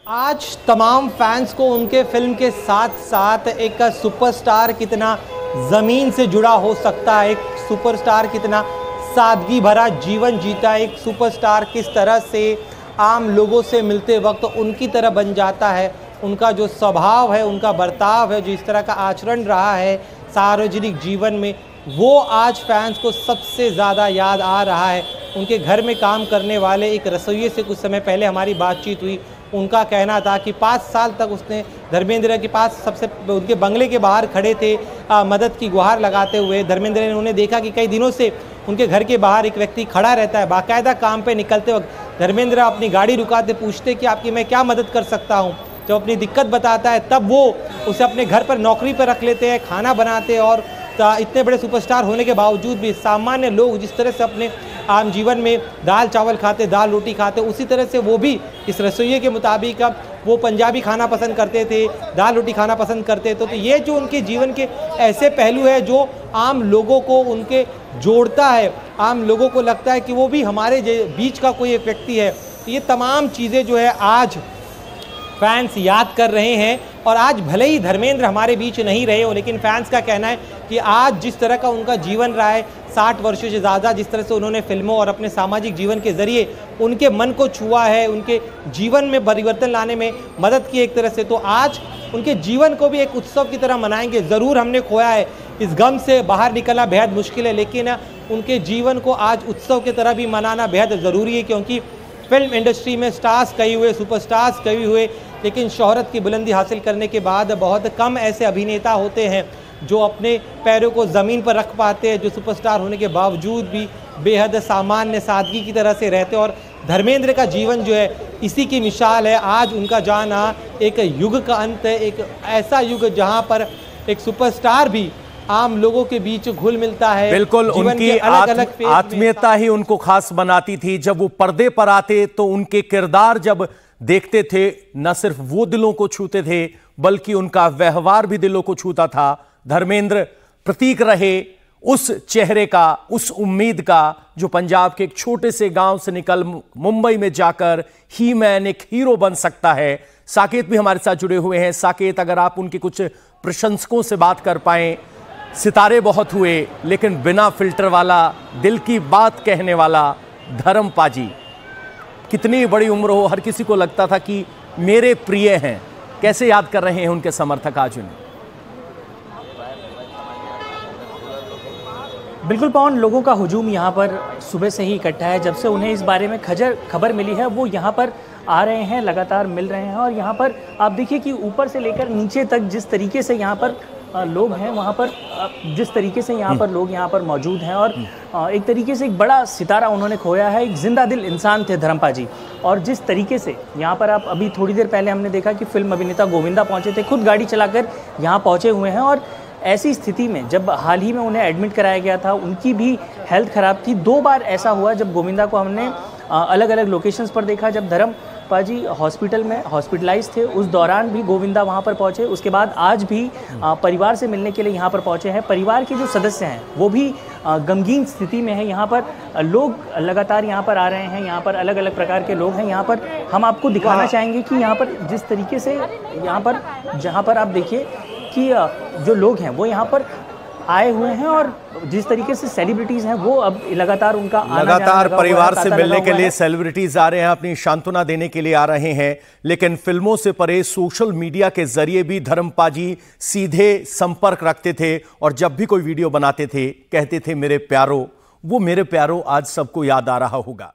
आज तमाम फैंस को उनके फिल्म के साथ साथ एक सुपरस्टार कितना ज़मीन से जुड़ा हो सकता है, एक सुपरस्टार कितना सादगी भरा जीवन जीता है, एक सुपरस्टार किस तरह से आम लोगों से मिलते वक्त उनकी तरह बन जाता है, उनका जो स्वभाव है, उनका बर्ताव है, जो इस तरह का आचरण रहा है सार्वजनिक जीवन में, वो आज फैंस को सबसे ज़्यादा याद आ रहा है। उनके घर में काम करने वाले एक रसोइये से कुछ समय पहले हमारी बातचीत हुई। उनका कहना था कि 5 साल तक उसने धर्मेंद्र के पास उनके बंगले के बाहर खड़े थे मदद की गुहार लगाते हुए। धर्मेंद्र ने उन्हें देखा कि कई दिनों से उनके घर के बाहर एक व्यक्ति खड़ा रहता है। बाकायदा काम पे निकलते वक्त धर्मेंद्र अपनी गाड़ी रुकाते, पूछते कि आपकी मैं क्या मदद कर सकता हूँ। जब अपनी दिक्कत बताता है तब वो उसे अपने घर पर नौकरी पर रख लेते हैं, खाना बनाते हैं। और इतने बड़े सुपरस्टार होने के बावजूद भी सामान्य लोग जिस तरह से अपने आम जीवन में दाल चावल खाते, दाल रोटी खाते, उसी तरह से वो भी इस रसोइये के मुताबिक वो पंजाबी खाना पसंद करते थे, दाल रोटी खाना पसंद करते थे। तो ये जो उनके जीवन के ऐसे पहलू है जो आम लोगों को उनके जोड़ता है, आम लोगों को लगता है कि वो भी हमारे बीच का कोई एक व्यक्ति है। तो ये तमाम चीज़ें जो है आज फैंस याद कर रहे हैं। और आज भले ही धर्मेंद्र हमारे बीच नहीं रहे हो, लेकिन फैंस का कहना है कि आज जिस तरह का उनका जीवन रहा है, 60 वर्षों से ज़्यादा, जिस तरह से उन्होंने फिल्मों और अपने सामाजिक जीवन के ज़रिए उनके मन को छुआ है, उनके जीवन में परिवर्तन लाने में मदद की एक तरह से, तो आज उनके जीवन को भी एक उत्सव की तरह मनाएंगे। ज़रूर हमने खोया है, इस गम से बाहर निकलना बेहद मुश्किल है, लेकिन उनके जीवन को आज उत्सव की तरह भी मनाना बेहद ज़रूरी है। क्योंकि फिल्म इंडस्ट्री में स्टार्स कई हुए, सुपरस्टार्स कई हुए, लेकिन शोहरत की बुलंदी हासिल करने के बाद बहुत कम ऐसे अभिनेता होते हैं जो अपने पैरों को ज़मीन पर रख पाते हैं, जो सुपरस्टार होने के बावजूद भी बेहद सामान्य सादगी की तरह से रहते हैं। और धर्मेंद्र का जीवन जो है इसी की मिसाल है। आज उनका जाना एक युग का अंत है, एक ऐसा युग जहां पर एक सुपरस्टार भी आम लोगों के बीच घुल मिलता है। बिल्कुल, उनकी आत्मीयता ही उनको खास बनाती थी। जब वो पर्दे पर आते तो उनके किरदार जब देखते थे, न सिर्फ वो दिलों को छूते थे बल्कि उनका व्यवहार भी दिलों को छूता था। धर्मेंद्र प्रतीक रहे उस चेहरे का, उस उम्मीद का जो पंजाब के एक छोटे से गांव से निकल मुंबई में जाकर ही मैन एक हीरो बन सकता है। साकेत भी हमारे साथ जुड़े हुए हैं। साकेत, अगर आप उनके कुछ प्रशंसकों से बात कर पाएं। सितारे बहुत हुए लेकिन बिना फिल्टर वाला, दिल की बात कहने वाला धर्म पाजी, कितनी बड़ी उम्र हो, हर किसी को लगता था कि मेरे प्रिय हैं। कैसे याद कर रहे हैं उनके समर्थक आज उन्हें? बिल्कुल पवन, लोगों का हुजूम यहाँ पर सुबह से ही इकट्ठा है। जब से उन्हें इस बारे में खबर मिली है वो यहाँ पर आ रहे हैं, लगातार मिल रहे हैं। और यहाँ पर आप देखिए कि ऊपर से लेकर नीचे तक जिस तरीके से यहाँ पर लोग हैं, वहाँ पर जिस तरीके से यहाँ पर लोग यहाँ पर मौजूद हैं, और एक तरीके से एक बड़ा सितारा उन्होंने खोया है। एक जिंदा दिल इंसान थे धर्मपा जी। और जिस तरीके से यहाँ पर आप अभी थोड़ी देर पहले हमने देखा कि फिल्म अभिनेता गोविंदा पहुँचे थे, खुद गाड़ी चलाकर यहाँ पहुँचे हुए हैं। और ऐसी स्थिति में जब हाल ही में उन्हें एडमिट कराया गया था, उनकी भी हेल्थ ख़राब थी। 2 बार ऐसा हुआ जब गोविंदा को हमने अलग अलग लोकेशंस पर देखा। जब धर्मपा जी हॉस्पिटल में हॉस्पिटलाइज थे, उस दौरान भी गोविंदा वहां पर पहुंचे। उसके बाद आज भी परिवार से मिलने के लिए यहां पर पहुंचे हैं। परिवार के जो सदस्य हैं वो भी गमगीन स्थिति में है। यहाँ पर लोग लगातार यहाँ पर आ रहे हैं, यहाँ पर अलग अलग प्रकार के लोग हैं। यहाँ पर हम आपको दिखाना चाहेंगे कि यहाँ पर जिस तरीके से यहाँ पर जहाँ पर आप देखिए कि जो लोग हैं वो यहाँ पर आए हुए हैं, और जिस तरीके से सेलिब्रिटीज हैं वो अब लगातार उनका लगातार परिवार से मिलने के लिए सेलिब्रिटीज आ रहे हैं, अपनी सांत्वना देने के लिए आ रहे हैं। लेकिन फिल्मों से परे सोशल मीडिया के जरिए भी धर्मपा जी सीधे संपर्क रखते थे। और जब भी कोई वीडियो बनाते थे कहते थे मेरे प्यारो। वो मेरे प्यारो आज सबको याद आ रहा होगा।